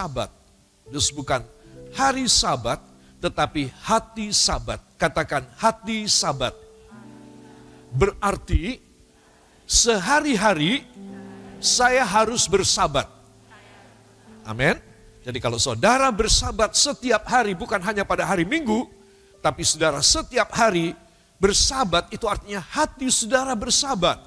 Sabat. Terus bukan hari Sabat, tetapi hati Sabat. Katakan hati Sabat. Berarti sehari-hari saya harus bersabat. Amin. Jadi kalau saudara bersabat setiap hari, bukan hanya pada hari Minggu, tapi saudara setiap hari bersabat, itu artinya hati saudara bersabat.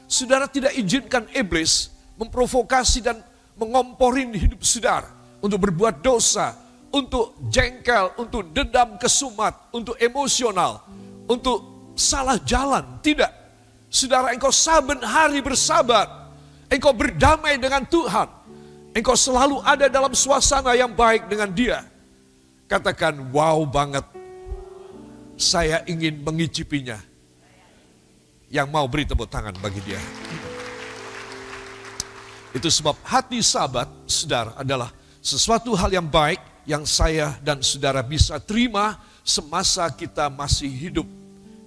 Saudara tidak izinkan iblis memprovokasi dan mengomporin hidup saudara untuk berbuat dosa, untuk jengkel, untuk dendam kesumat, untuk emosional, untuk salah jalan. Tidak. Saudara, engkau saben hari bersabat. Engkau berdamai dengan Tuhan. Engkau selalu ada dalam suasana yang baik dengan Dia. Katakan, wow banget. Saya ingin mengicipinya. Yang mau beri tepuk tangan bagi Dia. Itu sebab hati Sabat, saudara, adalah sesuatu hal yang baik yang saya dan saudara bisa terima semasa kita masih hidup.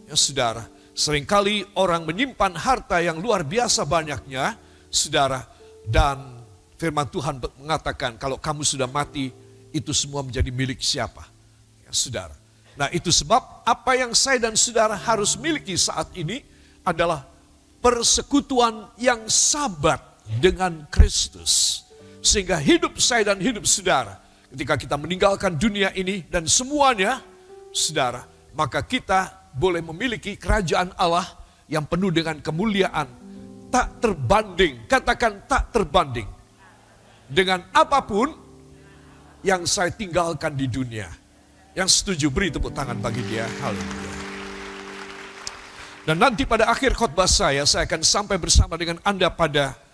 Ya saudara, seringkali orang menyimpan harta yang luar biasa banyaknya, saudara, dan firman Tuhan mengatakan kalau kamu sudah mati, itu semua menjadi milik siapa? Ya, saudara. Nah itu sebab apa yang saya dan saudara harus miliki saat ini adalah persekutuan yang sabat dengan Kristus. Sehingga hidup saya dan hidup saudara, ketika kita meninggalkan dunia ini dan semuanya, saudara, maka kita boleh memiliki kerajaan Allah yang penuh dengan kemuliaan, tak terbanding. Katakan tak terbanding dengan apapun yang saya tinggalkan di dunia. Yang setuju beri tepuk tangan bagi dia. Haleluya. Dan nanti pada akhir khotbah saya akan sampai bersama dengan Anda pada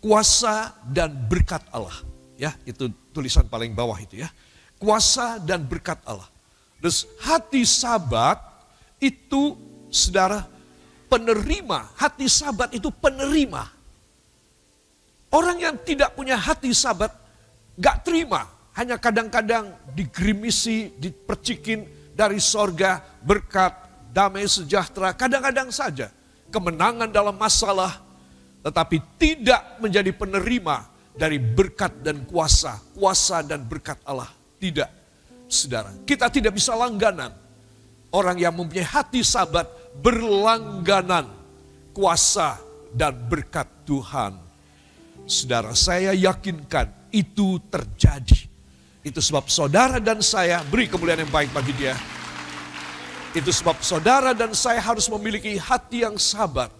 kuasa dan berkat Allah. Ya, itu tulisan paling bawah itu ya. Kuasa dan berkat Allah. Terus hati Sabat itu, saudara, penerima. Hati Sabat itu penerima. Orang yang tidak punya hati Sabat gak terima. Hanya kadang-kadang digrimisi, dipercikin dari sorga, berkat, damai sejahtera. Kadang-kadang saja kemenangan dalam masalah, tetapi tidak menjadi penerima dari berkat dan kuasa. Kuasa dan berkat Allah. Tidak, saudara. Kita tidak bisa langganan. Orang yang mempunyai hati Sabat berlangganan kuasa dan berkat Tuhan. Saudara, saya yakinkan itu terjadi. Itu sebab saudara dan saya, beri kemuliaan yang baik bagi Dia. Itu sebab saudara dan saya harus memiliki hati yang sabar.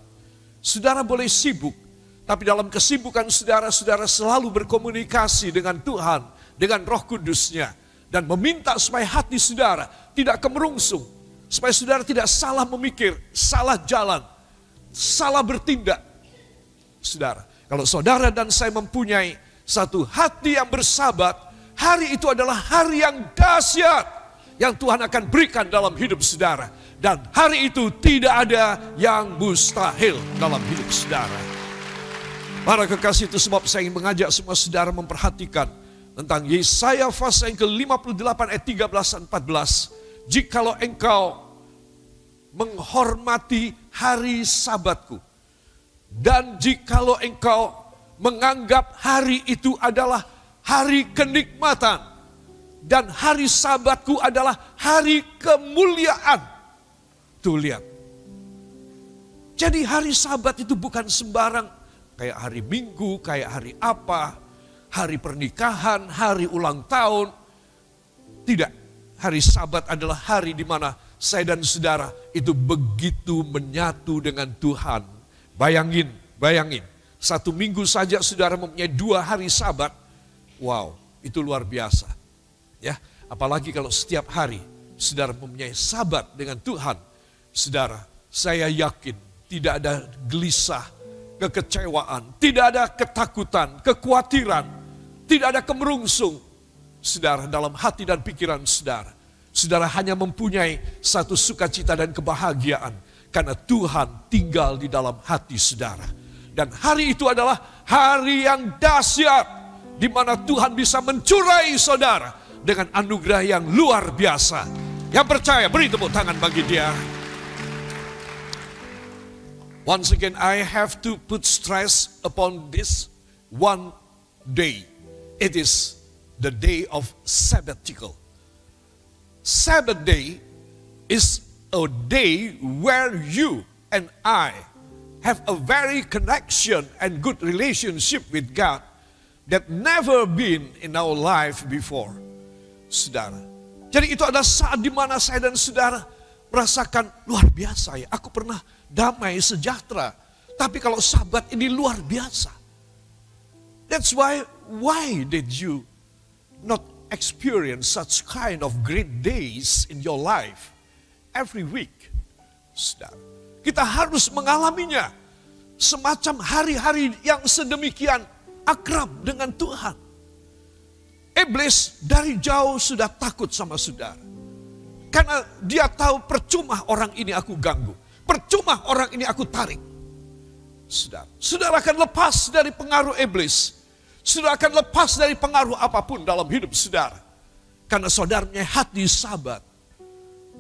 Saudara boleh sibuk, tapi dalam kesibukan saudara, saudara selalu berkomunikasi dengan Tuhan, dengan Roh Kudus-Nya. Dan meminta supaya hati saudara tidak kemerungsung. Supaya saudara tidak salah memikir, salah jalan, salah bertindak. Saudara, kalau saudara dan saya mempunyai satu hati yang bersabat, hari itu adalah hari yang dahsyat yang Tuhan akan berikan dalam hidup saudara. Dan hari itu tidak ada yang mustahil dalam hidup saudara. Para kekasih, itu sebab saya ingin mengajak semua saudara memperhatikan tentang Yesaya pasal yang ke-58 ayat 13 dan 14. Jikalau engkau menghormati hari Sabatku, dan jikalau engkau menganggap hari itu adalah hari kenikmatan, dan hari Sabatku adalah hari kemuliaan. Tuh lihat. Jadi hari Sabat itu bukan sembarang kayak hari Minggu, kayak hari apa, hari pernikahan, hari ulang tahun. Tidak. Hari Sabat adalah hari di mana saya dan saudara itu begitu menyatu dengan Tuhan. Bayangin. Satu minggu saja saudara mempunyai 2 hari Sabat. Wow, itu luar biasa. Ya, apalagi kalau setiap hari saudara mempunyai Sabat dengan Tuhan. Saudara, saya yakin tidak ada gelisah, kekecewaan, tidak ada ketakutan, kekhawatiran, tidak ada kemerungsung. Saudara, dalam hati dan pikiran saudara. Saudara hanya mempunyai satu sukacita dan kebahagiaan. Karena Tuhan tinggal di dalam hati saudara. Dan hari itu adalah hari yang dahsyat. Di mana Tuhan bisa mencurai saudara dengan anugerah yang luar biasa. Yang percaya, beri tepuk tangan bagi Dia. Once again, I have to put stress upon this one day. It is the day of sabbatical. Sabbath day is a day where you and I have a very connection and good relationship with God that never been in our life before. Saudara. Jadi itu adalah saat di mana saya dan saudara merasakan luar biasa ya. Aku pernah damai, sejahtera. Tapi kalau Sabat ini luar biasa. That's why did you not experience such kind of great days in your life every week? Saudara, kita harus mengalaminya. Semacam hari-hari yang sedemikian akrab dengan Tuhan. Iblis dari jauh sudah takut sama saudara. Karena dia tahu percuma orang ini aku ganggu. Percuma orang ini aku tarik. Saudara akan lepas dari pengaruh iblis. Saudara akan lepas dari pengaruh apapun dalam hidup saudara. Karena saudara punya hati Sabat.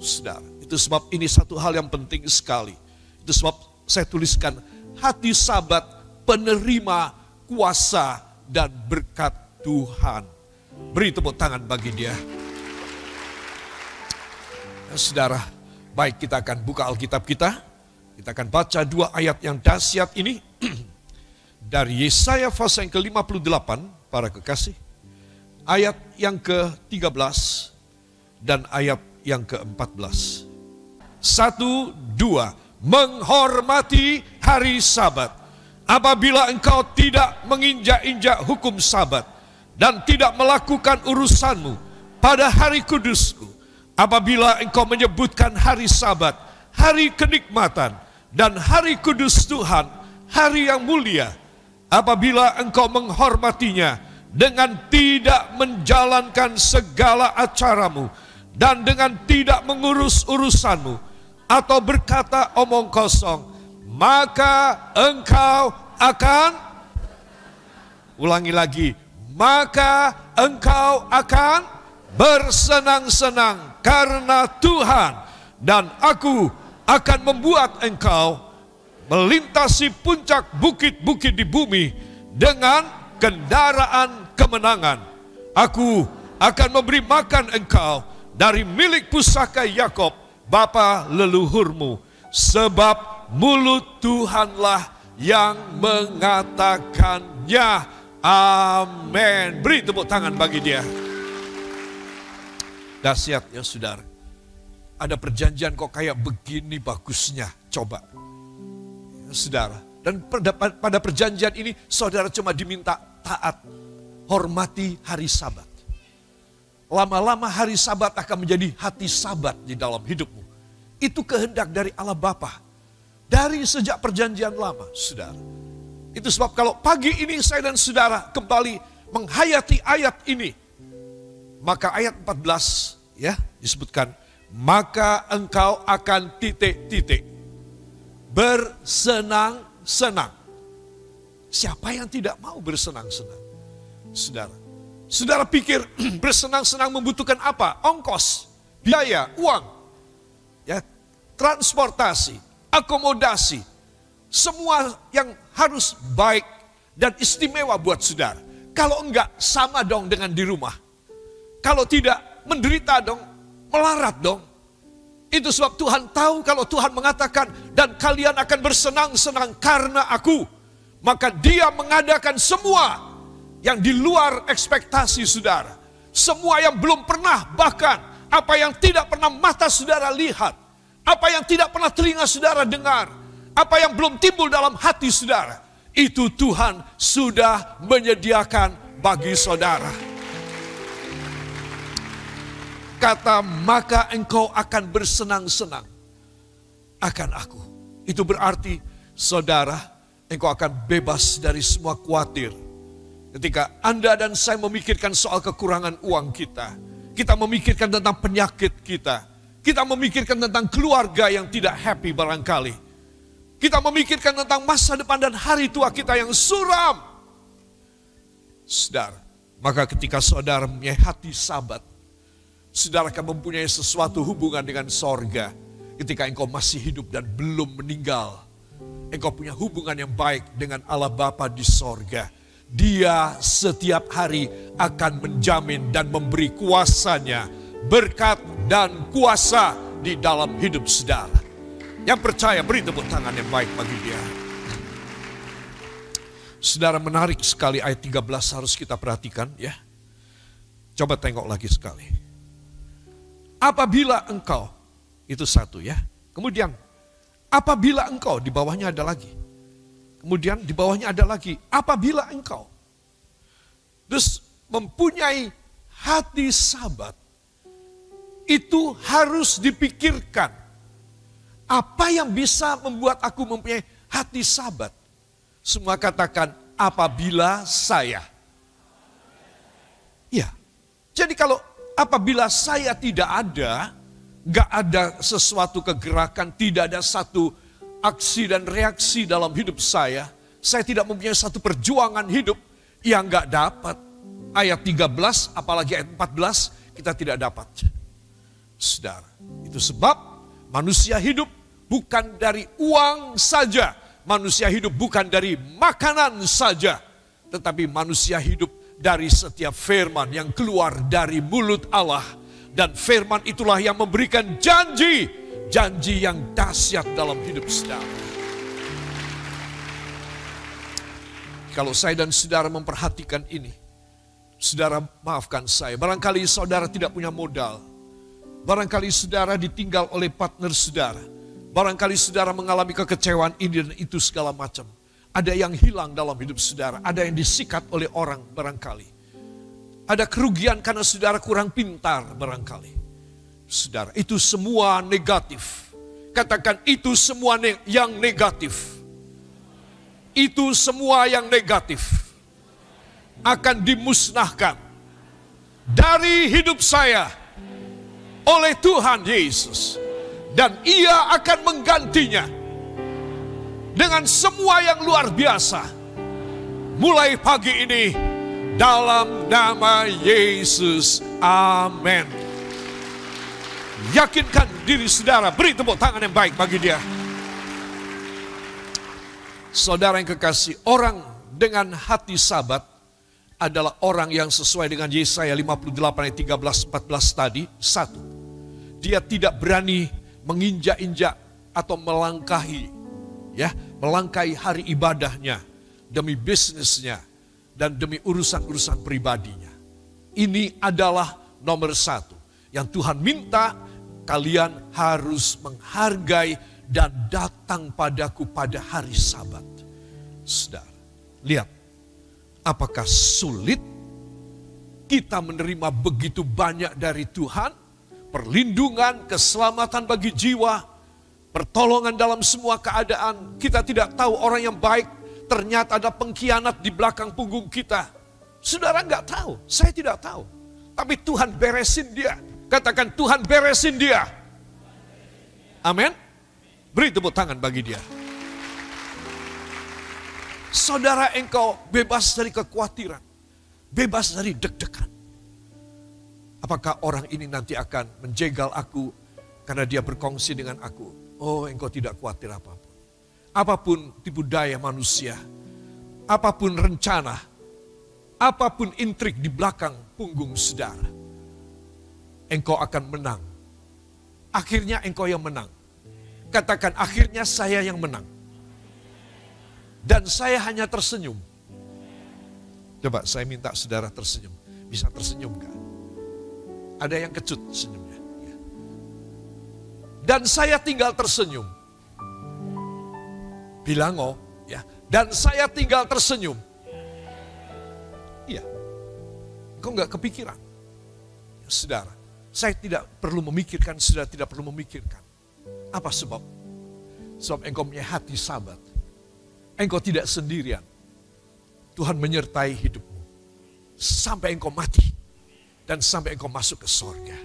Saudara, itu sebab ini satu hal yang penting sekali. Itu sebab saya tuliskan hati Sabat penerima kuasa dan berkat Tuhan. Beri tepuk tangan bagi dia. Nah, saudara, baik kita akan buka Alkitab kita. Kita akan baca 2 ayat yang dahsyat ini. Dari Yesaya pasal yang ke-58, para kekasih. Ayat yang ke-13 dan ayat yang ke-14. 1, 2. Menghormati hari Sabat. Apabila engkau tidak menginjak-injak hukum Sabat dan tidak melakukan urusanmu pada hari kudusku. Apabila engkau menyebutkan hari Sabat, hari kenikmatan, dan hari kudus Tuhan, hari yang mulia. Apabila engkau menghormatinya dengan tidak menjalankan segala acaramu dan dengan tidak mengurus urusanmu atau berkata omong kosong, maka engkau akan, ulangi lagi, maka engkau akan bersenang-senang karena Tuhan, dan aku akan membuat engkau melintasi puncak bukit-bukit di bumi dengan kendaraan kemenangan. Aku akan memberi makan engkau dari milik pusaka Yakob, bapa leluhurmu, sebab mulut Tuhanlah yang mengatakannya. Amin. Beri tepuk tangan bagi dia. Dahsyat ya saudara. Ada perjanjian kok kayak begini bagusnya. Coba. Ya, saudara. Dan pada perjanjian ini saudara cuma diminta taat. Hormati hari Sabat. Lama-lama hari Sabat akan menjadi hati Sabat di dalam hidupmu. Itu kehendak dari Allah Bapa. Dari sejak perjanjian lama, saudara. Itu sebab kalau pagi ini saya dan saudara kembali menghayati ayat ini. Maka ayat 14 ya disebutkan. Maka engkau akan titik-titik. Bersenang-senang. Siapa yang tidak mau bersenang-senang? Saudara. Saudara pikir bersenang-senang membutuhkan apa? Ongkos, biaya, uang. Ya, transportasi, akomodasi. Semua yang harus baik dan istimewa buat saudara. Kalau enggak, sama dong dengan di rumah. Kalau tidak, menderita dong, melarat dong. Itu sebab Tuhan tahu kalau Tuhan mengatakan, dan kalian akan bersenang-senang karena aku. Maka dia mengadakan semua yang di luar ekspektasi saudara. Semua yang belum pernah, bahkan apa yang tidak pernah mata saudara lihat. Apa yang tidak pernah telinga saudara dengar. Apa yang belum timbul dalam hati saudara. Itu Tuhan sudah menyediakan bagi saudara. Kata, maka engkau akan bersenang-senang akan aku. Itu berarti saudara, engkau akan bebas dari semua khawatir. Ketika Anda dan saya memikirkan soal kekurangan uang kita. Kita memikirkan tentang penyakit kita. Kita memikirkan tentang keluarga yang tidak happy barangkali. Kita memikirkan tentang masa depan dan hari tua kita yang suram. Saudara, maka ketika saudara mempunyai hati Sabat, saudara akan mempunyai sesuatu hubungan dengan sorga. Ketika engkau masih hidup dan belum meninggal, engkau punya hubungan yang baik dengan Allah Bapa di sorga. Dia setiap hari akan menjamin dan memberi kuasanya, berkat dan kuasa di dalam hidup saudara. Yang percaya beri tepuk tangan yang baik bagi dia. Saudara, menarik sekali ayat 13 harus kita perhatikan ya. Coba tengok lagi sekali. Apabila engkau, itu satu ya. Kemudian, apabila engkau, di bawahnya ada lagi. Kemudian di bawahnya ada lagi, apabila engkau. Terus mempunyai hati sahabat, itu harus dipikirkan. Apa yang bisa membuat aku mempunyai hati sahabat? Semua katakan, apabila saya. Ya, jadi kalau apabila saya tidak ada, gak ada sesuatu kegerakan, tidak ada satu aksi dan reaksi dalam hidup saya tidak mempunyai satu perjuangan hidup yang gak dapat. Ayat 13, apalagi ayat 14, kita tidak dapat. Saudara, itu sebab manusia hidup bukan dari uang saja. Manusia hidup bukan dari makanan saja. Tetapi manusia hidup dari setiap firman yang keluar dari mulut Allah. Dan firman itulah yang memberikan janji. Janji yang dahsyat dalam hidup saudara. Kalau saya dan saudara memperhatikan ini. Saudara maafkan saya. Barangkali saudara tidak punya modal. Barangkali saudara ditinggal oleh partner saudara. Barangkali saudara mengalami kekecewaan ini dan itu segala macam. Ada yang hilang dalam hidup saudara. Ada yang disikat oleh orang barangkali. Ada kerugian karena saudara kurang pintar barangkali. Saudara, itu semua negatif. Katakan itu semua yang negatif. Itu semua yang negatif akan dimusnahkan dari hidup saya oleh Tuhan Yesus. Dan ia akan menggantinya dengan semua yang luar biasa. Mulai pagi ini dalam nama Yesus. Amin. Yakinkan diri saudara. Beri tepuk tangan yang baik bagi dia. Saudara yang kekasih, orang dengan hati sahabat adalah orang yang sesuai dengan Yesaya 58 ayat 13-14 tadi. Satu, dia tidak berani menginjak-injak atau melangkahi hari ibadahnya demi bisnisnya dan demi urusan-urusan pribadinya. Ini adalah nomor satu yang Tuhan minta. Kalian harus menghargai dan datang padaku pada hari Sabat. Saudara, lihat, apakah sulit kita menerima begitu banyak dari Tuhan? Perlindungan, keselamatan bagi jiwa, pertolongan dalam semua keadaan. Kita tidak tahu orang yang baik, ternyata ada pengkhianat di belakang punggung kita. Saudara nggak tahu, saya tidak tahu. Tapi Tuhan beresin dia. Katakan, Tuhan beresin dia. Amin. Beri tepuk tangan bagi dia. Saudara, engkau bebas dari kekhawatiran. Bebas dari deg-degan. Apakah orang ini nanti akan menjegal aku karena dia berkongsi dengan aku? Oh, engkau tidak khawatir apapun. Apapun tipu daya manusia, apapun rencana, apapun intrik di belakang punggung saudara, engkau akan menang. Akhirnya engkau yang menang. Katakan, akhirnya saya yang menang. Dan saya hanya tersenyum. Coba saya minta saudara tersenyum. Bisa tersenyum gak? Ada yang kecut senyumnya. Dan saya tinggal tersenyum. Bilang oh, ya. Dan saya tinggal tersenyum. Iya. Kau nggak kepikiran, ya, saudara. Saya tidak perlu memikirkan, saudara tidak perlu memikirkan. Apa sebab? Sebab engkau punya hati sahabat. Engkau tidak sendirian. Tuhan menyertai hidupmu sampai engkau mati. Dan sampai engkau masuk ke sorga.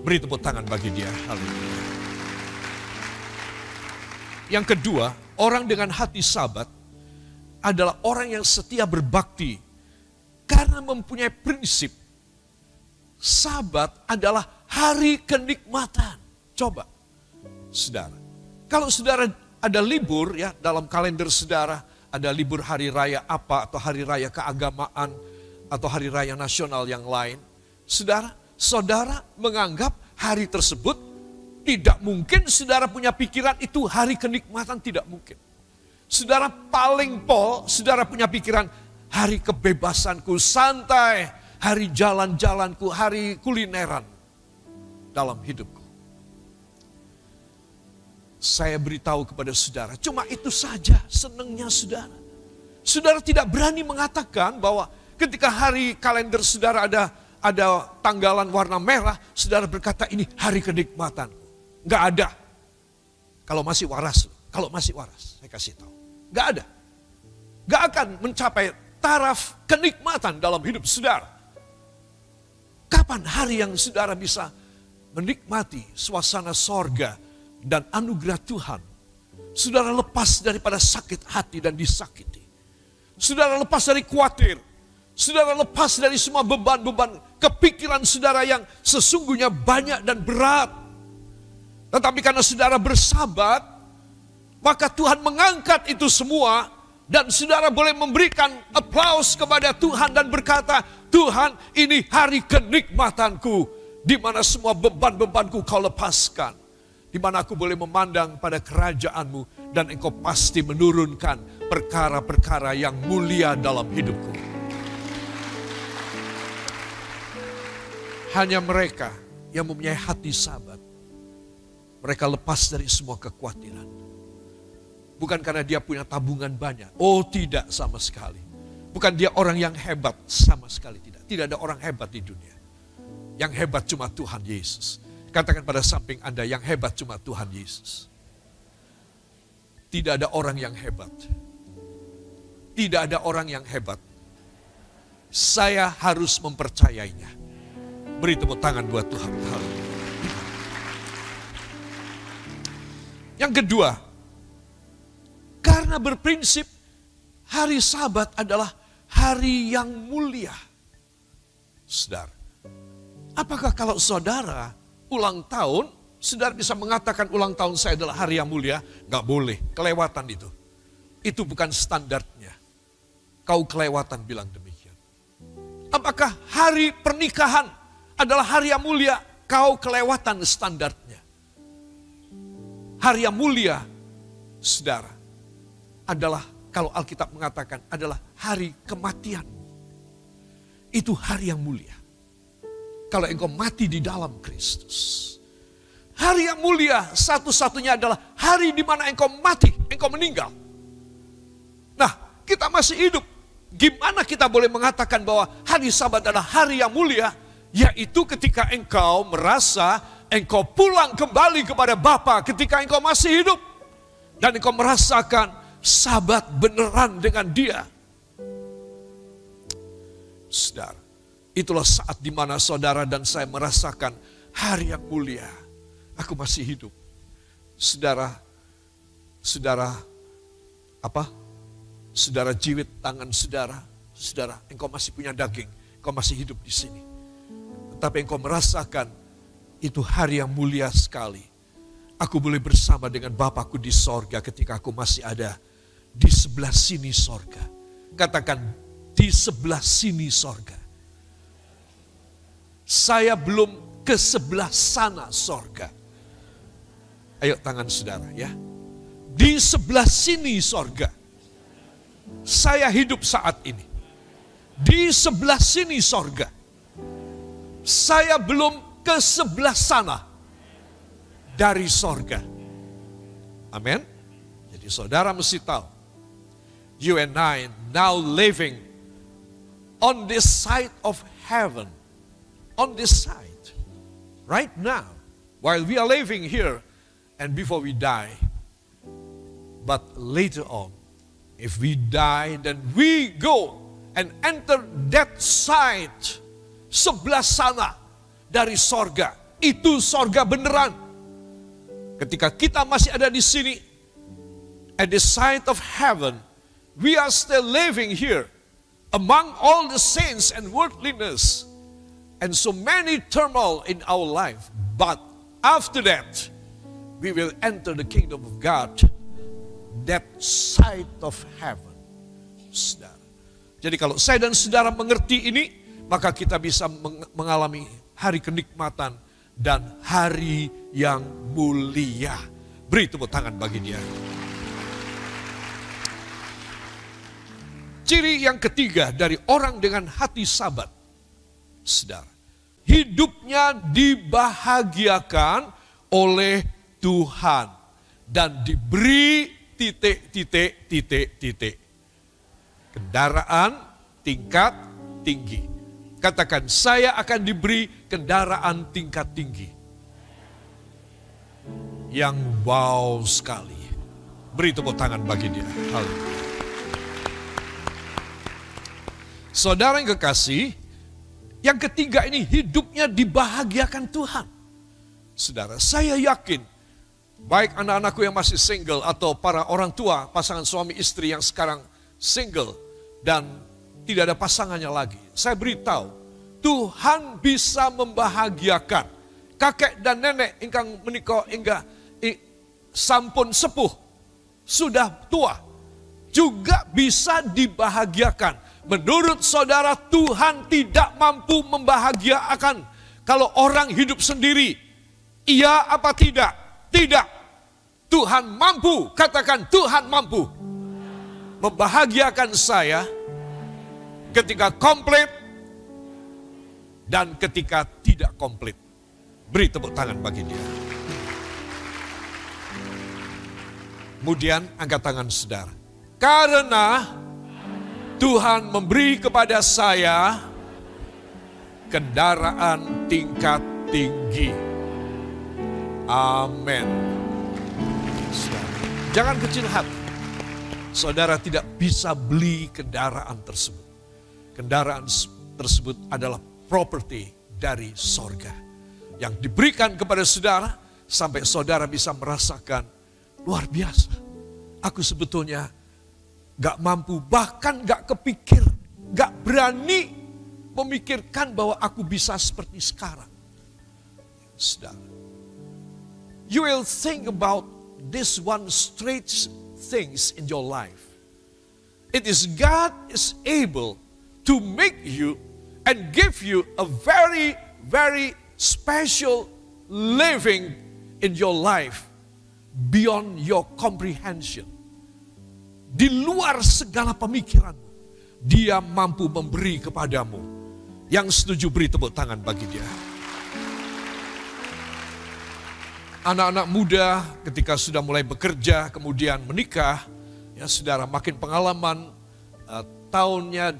Beri tepuk tangan bagi dia. Haleluya. Yang kedua, orang dengan hati sahabat adalah orang yang setia berbakti. Karena mempunyai prinsip. Sabat adalah hari kenikmatan. Coba, saudara. Kalau saudara ada libur ya dalam kalender saudara. ada libur hari raya apa, atau hari raya keagamaan, atau hari raya nasional yang lain. Saudara menganggap hari tersebut tidak mungkin saudara punya pikiran itu hari kenikmatan, tidak mungkin. Saudara paling saudara punya pikiran hari kebebasanku, santai, hari jalan-jalanku, hari kulineran dalam hidupku. Saya beritahu kepada saudara, cuma itu saja senangnya saudara. Saudara tidak berani mengatakan bahwa ketika hari kalender saudara ada tanggalan warna merah, saudara berkata ini hari kenikmatan. Enggak ada. Kalau masih waras, saya kasih tahu. Enggak ada. Enggak akan mencapai taraf kenikmatan dalam hidup saudara. Kapan hari yang saudara bisa menikmati suasana sorga dan anugerah Tuhan? Saudara lepas daripada sakit hati dan disakiti. Saudara lepas dari khawatir. Saudara lepas dari semua beban-beban kepikiran saudara yang sesungguhnya banyak dan berat. Tetapi karena saudara bersabat, maka Tuhan mengangkat itu semua. Dan saudara boleh memberikan aplaus kepada Tuhan dan berkata, Tuhan, ini hari kenikmatanku, di mana semua beban-bebanku kau lepaskan. Di mana aku boleh memandang pada kerajaan-Mu dan Engkau pasti menurunkan perkara-perkara yang mulia dalam hidupku. Hanya mereka yang mempunyai hati sahabat, mereka lepas dari semua kekhawatiran. Bukan karena dia punya tabungan banyak. Oh tidak, sama sekali. Bukan dia orang yang hebat, sama sekali tidak. Tidak ada orang hebat di dunia. Yang hebat cuma Tuhan Yesus. Katakan pada samping Anda, yang hebat cuma Tuhan Yesus. Tidak ada orang yang hebat. Tidak ada orang yang hebat. Saya harus mempercayainya. Beri tepuk tangan buat Tuhan. Yang kedua, karena berprinsip hari Sabat adalah hari yang mulia. Saudara, apakah kalau saudara ulang tahun, saudara bisa mengatakan ulang tahun saya adalah hari yang mulia? Gak boleh, kelewatan itu. Itu bukan standarnya. Kau kelewatan bilang demikian. Apakah hari pernikahan adalah hari yang mulia? Kau kelewatan standarnya. Hari yang mulia, saudara, adalah kalau Alkitab mengatakan adalah hari kematian. Itu hari yang mulia. Kalau engkau mati di dalam Kristus. Hari yang mulia satu-satunya adalah hari di mana engkau mati, engkau meninggal. Nah, kita masih hidup. Gimana kita boleh mengatakan bahwa hari Sabat adalah hari yang mulia? Yaitu ketika engkau merasa engkau pulang kembali kepada Bapa ketika engkau masih hidup. Dan engkau merasakan Sabat beneran dengan Dia. Saudara, itulah saat di mana saudara dan saya merasakan hari yang mulia. Aku masih hidup. Saudara jiwit tangan saudara, engkau masih punya daging, engkau masih hidup di sini. Tetapi engkau merasakan itu hari yang mulia sekali. Aku boleh bersama dengan Bapakku di sorga ketika aku masih ada di sebelah sini sorga. Katakan, di sebelah sini sorga. Saya belum ke sebelah sana sorga. Ayo tangan saudara ya. Di sebelah sini sorga. Saya hidup saat ini. Di sebelah sini sorga. Saya belum ke sebelah sana dari sorga. Amin. Jadi saudara mesti tahu. You and I now living on this side of heaven. On this side. Right now. While we are living here. And before we die. But later on. If we die, then we go and enter that side. Sebelah sana dari sorga. Itu sorga beneran. Ketika kita masih ada di sini. At the side of heaven. We are still living here among all the saints and worldliness and so many turmoil in our life. But after that, we will enter the kingdom of God, that side of heaven. Saudara. Jadi kalau saya dan saudara mengerti ini, maka kita bisa mengalami hari kenikmatan dan hari yang mulia. Beri tepuk tangan bagi dia. Ciri yang ketiga dari orang dengan hati sabat, saudara, hidupnya dibahagiakan oleh Tuhan dan diberi titik. Kendaraan tingkat tinggi. Katakan, saya akan diberi kendaraan tingkat tinggi. Yang wow sekali. Beri tepuk tangan bagi dia. Haleluya. Saudara yang kekasih, yang ketiga ini hidupnya dibahagiakan Tuhan. Saudara, saya yakin, baik anak-anakku yang masih single atau para orang tua, pasangan suami istri yang sekarang single dan tidak ada pasangannya lagi. Saya beritahu, Tuhan bisa membahagiakan kakek dan nenek ingkang menika hingga sampun sepuh, sudah tua, juga bisa dibahagiakan. Menurut saudara, Tuhan tidak mampu membahagiakan kalau orang hidup sendiri. Iya apa tidak? Tidak. Tuhan mampu, katakan Tuhan mampu membahagiakan saya ketika komplit dan ketika tidak komplit. Beri tepuk tangan bagi dia. Kemudian angkat tangan saudara. Karena Tuhan memberi kepada saya kendaraan tingkat tinggi. Amin. Jangan kecil hati. Saudara tidak bisa beli kendaraan tersebut. Kendaraan tersebut adalah properti dari sorga. Yang diberikan kepada saudara sampai saudara bisa merasakan luar biasa. Aku sebetulnya gak mampu, bahkan gak kepikir, gak berani memikirkan bahwa aku bisa seperti sekarang. Saudara, you will think about this one straight things in your life. It is God is able to make you and give you a very, very special living in your life beyond your comprehension. Di luar segala pemikiranmu, Dia mampu memberi kepadamu. Yang setuju beri tepuk tangan bagi Dia. Anak-anak muda ketika sudah mulai bekerja, kemudian menikah, ya saudara, makin pengalaman, tahunnya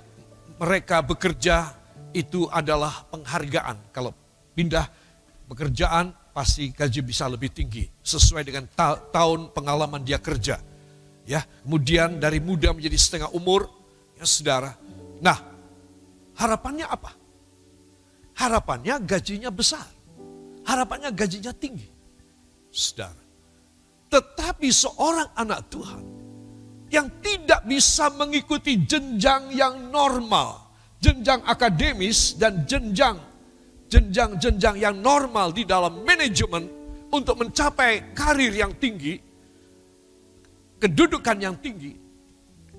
mereka bekerja itu adalah penghargaan. Kalau pindah pekerjaan pasti gaji bisa lebih tinggi sesuai dengan tahun pengalaman dia kerja. Ya, kemudian dari muda menjadi setengah umur, ya saudara. Nah, harapannya apa? Harapannya gajinya besar. Harapannya gajinya tinggi. Saudara. Tetapi seorang anak Tuhan yang tidak bisa mengikuti jenjang yang normal, jenjang akademis dan jenjang yang normal di dalam manajemen untuk mencapai karir yang tinggi, kedudukan yang tinggi.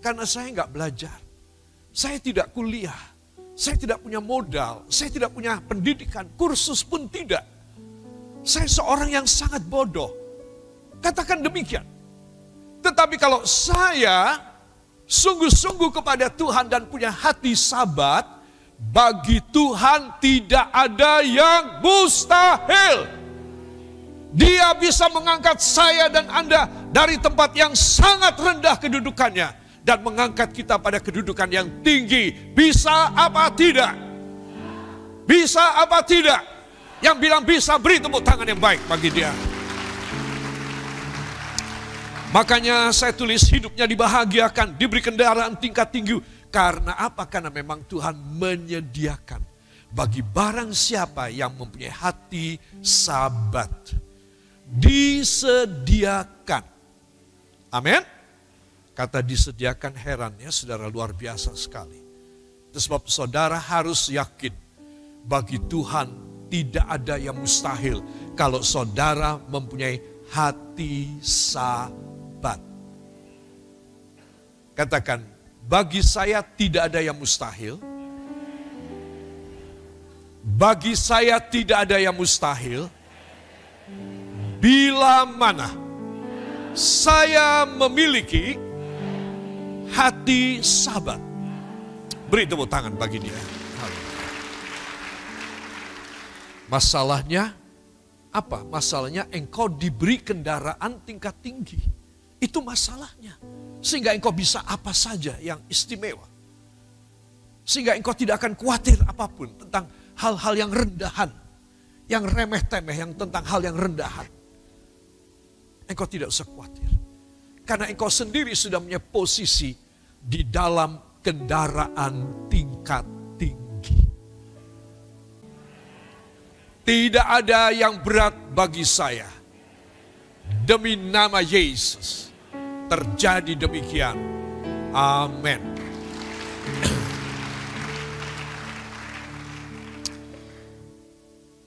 Karena saya nggak belajar, saya tidak kuliah, saya tidak punya modal, saya tidak punya pendidikan, kursus pun tidak. Saya seorang yang sangat bodoh. Katakan demikian. Tetapi kalau saya sungguh-sungguh kepada Tuhan dan punya hati sabat, bagi Tuhan tidak ada yang mustahil. Dia bisa mengangkat saya dan Anda dari tempat yang sangat rendah kedudukannya dan mengangkat kita pada kedudukan yang tinggi. Bisa apa tidak? Bisa apa tidak? Yang bilang bisa, beri tepuk tangan yang baik bagi dia. Makanya saya tulis hidupnya dibahagiakan, diberi kendaraan tingkat tinggi. Karena apa? Karena memang Tuhan menyediakan bagi barang siapa yang mempunyai hati sabat. Disediakan. Amin. Kata disediakan herannya saudara luar biasa sekali. Itu sebab saudara harus yakin bagi Tuhan tidak ada yang mustahil kalau saudara mempunyai hati sabat. Katakan, Bagi saya tidak ada yang mustahil. Bagi saya tidak ada yang mustahil. Bila mana saya memiliki hati sahabat. Beri tepuk tangan bagi dia. Masalahnya apa? Masalahnya engkau diberi kendaraan tingkat tinggi. Itu masalahnya. Sehingga engkau bisa apa saja yang istimewa. Sehingga engkau tidak akan khawatir apapun tentang hal-hal yang rendahan. Yang remeh-temeh, yang tentang hal yang rendahan. Engkau tidak usah khawatir. Karena engkau sendiri sudah punya posisi di dalam kendaraan tingkat tinggi. Tidak ada yang berat bagi saya. Demi nama Yesus. Terjadi demikian. Amin.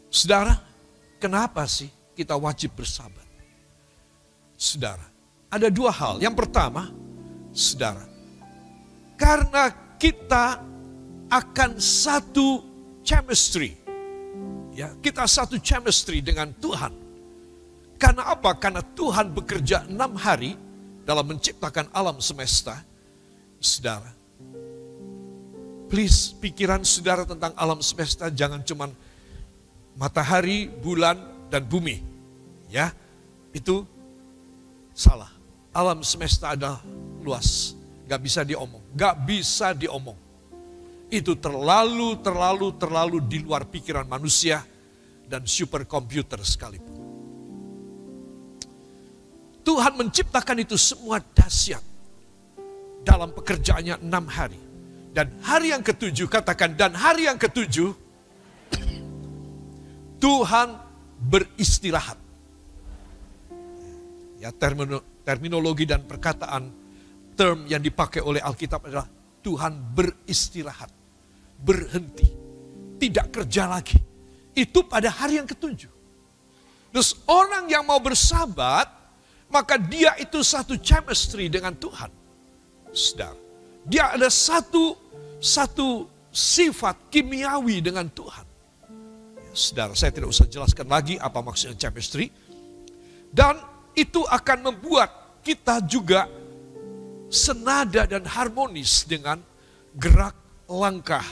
Saudara, kenapa sih kita wajib bersahabat? Saudara, ada dua hal. Yang pertama, saudara, karena kita akan satu chemistry. Ya, kita satu chemistry dengan Tuhan. Karena apa? Karena Tuhan bekerja 6 hari dalam menciptakan alam semesta. Saudara, please pikiran saudara tentang alam semesta jangan cuman matahari, bulan, dan bumi. Ya, itu salah. Alam semesta adalah luas. Gak bisa diomong. Gak bisa diomong. Itu terlalu di luar pikiran manusia dan superkomputer sekalipun. Tuhan menciptakan itu semua dahsyat dalam pekerjaannya 6 hari. Dan hari yang ketujuh, katakan, dan hari yang ketujuh, Tuhan beristirahat. Ya, terminologi dan perkataan, term yang dipakai oleh Alkitab adalah Tuhan beristirahat. Berhenti. Tidak kerja lagi. Itu pada hari yang ketujuh. Terus orang yang mau bersahabat, maka dia itu satu chemistry dengan Tuhan. Saudara, dia ada satu sifat kimiawi dengan Tuhan. Ya, saudara, saya tidak usah jelaskan lagi apa maksudnya chemistry. Dan itu akan membuat kita juga senada dan harmonis dengan gerak langkah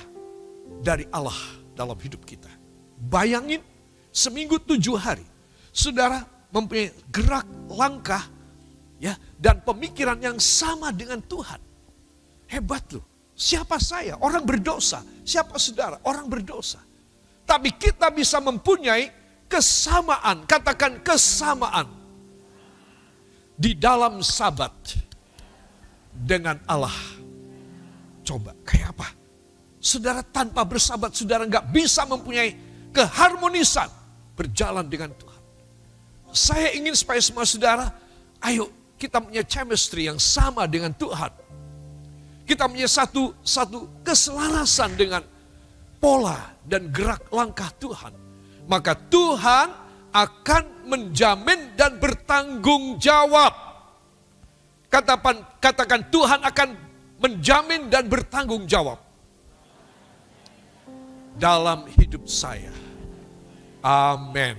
dari Allah dalam hidup kita. Bayangin, seminggu 7 hari, saudara mempunyai gerak langkah ya dan pemikiran yang sama dengan Tuhan. Hebat loh. Siapa saya? Orang berdosa. Siapa saudara? Orang berdosa. Tapi kita bisa mempunyai kesamaan. Katakan kesamaan. Di dalam sahabat dengan Allah. Coba kayak apa? Saudara tanpa bersahabat, saudara nggak bisa mempunyai keharmonisan berjalan dengan Tuhan. Saya ingin supaya semua saudara, ayo kita punya chemistry yang sama dengan Tuhan. Kita punya satu keselarasan dengan pola dan gerak langkah Tuhan. Maka Tuhan akan menjamin dan bertanggung jawab. Katakan Tuhan akan menjamin dan bertanggung jawab dalam hidup saya. Amin.